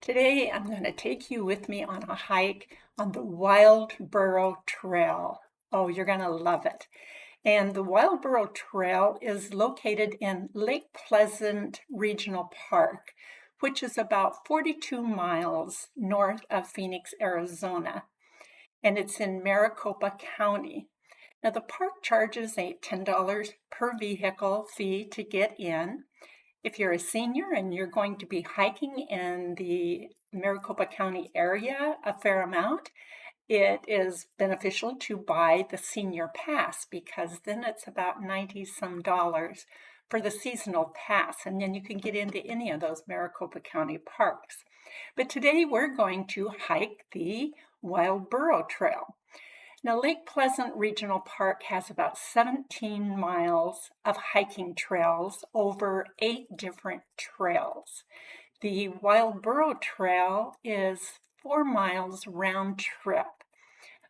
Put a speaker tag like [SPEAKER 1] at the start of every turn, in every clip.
[SPEAKER 1] Today, I'm going to take you with me on a hike on the Wild Burro Trail. Oh, you're going to love it. And the Wild Burro Trail is located in Lake Pleasant Regional Park, which is about 42 miles north of Phoenix, Arizona. And it's in Maricopa County. Now, the park charges a $10 per vehicle fee to get in. If you're a senior and you're going to be hiking in the Maricopa County area a fair amount, it is beneficial to buy the senior pass because then it's about 90 some dollars for the seasonal pass, and then you can get into any of those Maricopa County parks. But today we're going to hike the Wild Burro Trail. Now, Lake Pleasant Regional Park has about 17 miles of hiking trails over 8 different trails. The Wild Burro Trail is 4 miles round trip.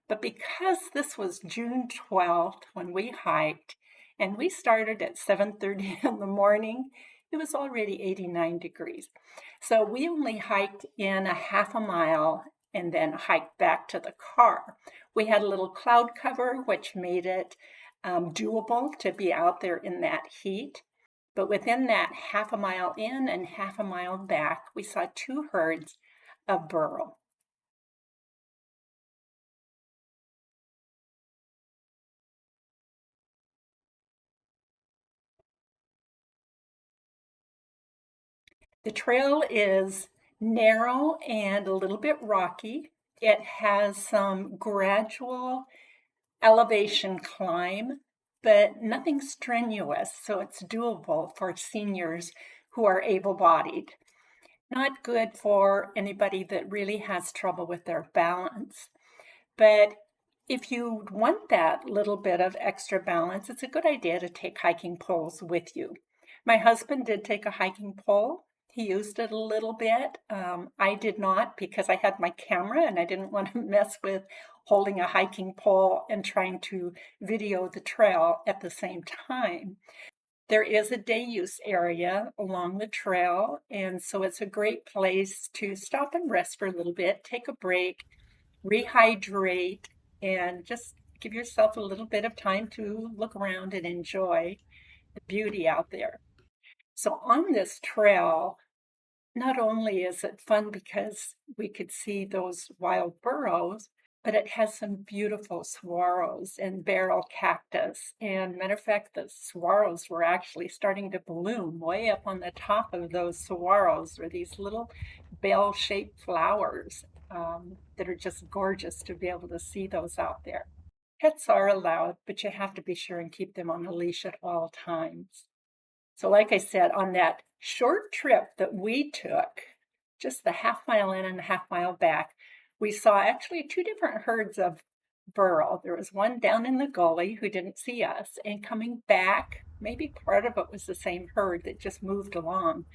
[SPEAKER 1] But because this was June 12th when we hiked, and we started at 7:30 in the morning, it was already 89 degrees. So we only hiked in a half a mile and then hiked back to the car. We had a little cloud cover, which made it doable to be out there in that heat. But within that half a mile in and half a mile back, we saw 2 herds of burro. The trail is narrow and a little bit rocky. It has some gradual elevation climb, but nothing strenuous, so it's doable for seniors who are able-bodied. Not good for anybody that really has trouble with their balance. But if you want that little bit of extra balance, it's a good idea to take hiking poles with you. My husband did take a hiking pole. He used it a little bit. I did not because I had my camera and I didn't want to mess with holding a hiking pole and trying to video the trail at the same time. There is a day use area along the trail, and so it's a great place to stop and rest for a little bit, take a break, rehydrate, and just give yourself a little bit of time to look around and enjoy the beauty out there. So on this trail, not only is it fun because we could see those wild burros, but it has some beautiful saguaros and barrel cactus. And matter of fact, the saguaros were actually starting to bloom way up on the top of those saguaros, or these little bell-shaped flowers that are just gorgeous to be able to see those out there. Pets are allowed, but you have to be sure and keep them on a leash at all times. So like I said, on that short trip that we took, just the half mile in and a half mile back, we saw actually 2 different herds of burro. There was one down in the gully who didn't see us, and coming back, maybe part of it was the same herd that just moved along,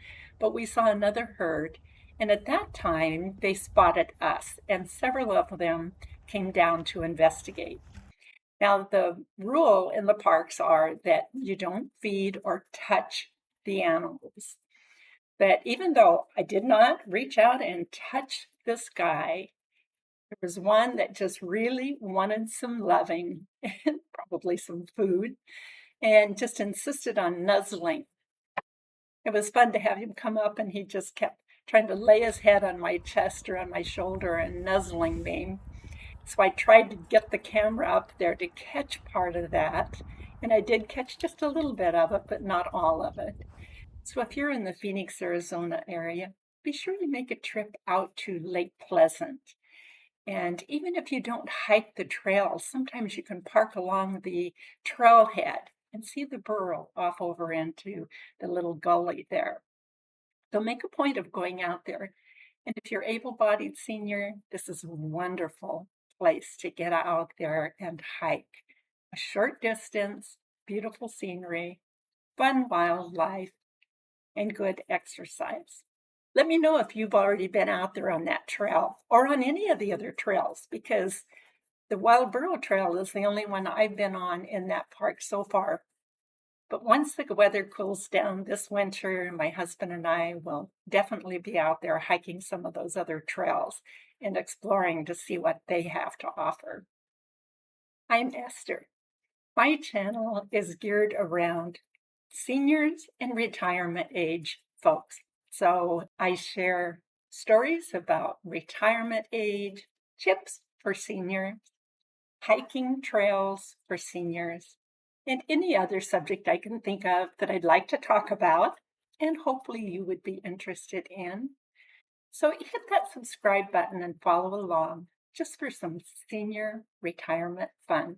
[SPEAKER 1] but we saw another herd, and at that time they spotted us, and several of them came down to investigate. Now, the rule in the parks are that you don't feed or touch the animals. But even though I did not reach out and touch this guy, there was one that just really wanted some loving and probably some food and just insisted on nuzzling. It was fun to have him come up, and he just kept trying to lay his head on my chest or on my shoulder and nuzzling me. So I tried to get the camera up there to catch part of that, and I did catch just a little bit of it, but not all of it. So if you're in the Phoenix, Arizona area, be sure to make a trip out to Lake Pleasant. And even if you don't hike the trail, sometimes you can park along the trailhead and see the burro off over into the little gully there. So make a point of going out there. And if you're able-bodied senior, this is a wonderful place to get out there and hike. A short distance, beautiful scenery, fun wildlife, and good exercise. Let me know if you've already been out there on that trail or on any of the other trails, because the Wild Burro Trail is the only one I've been on in that park so far. But once the weather cools down this winter, my husband and I will definitely be out there hiking some of those other trails and exploring to see what they have to offer. I'm Esther. My channel is geared around seniors and retirement age folks. So I share stories about retirement age, tips for seniors, hiking trails for seniors, and any other subject I can think of that I'd like to talk about and hopefully you would be interested in. So hit that subscribe button and follow along just for some senior retirement fun.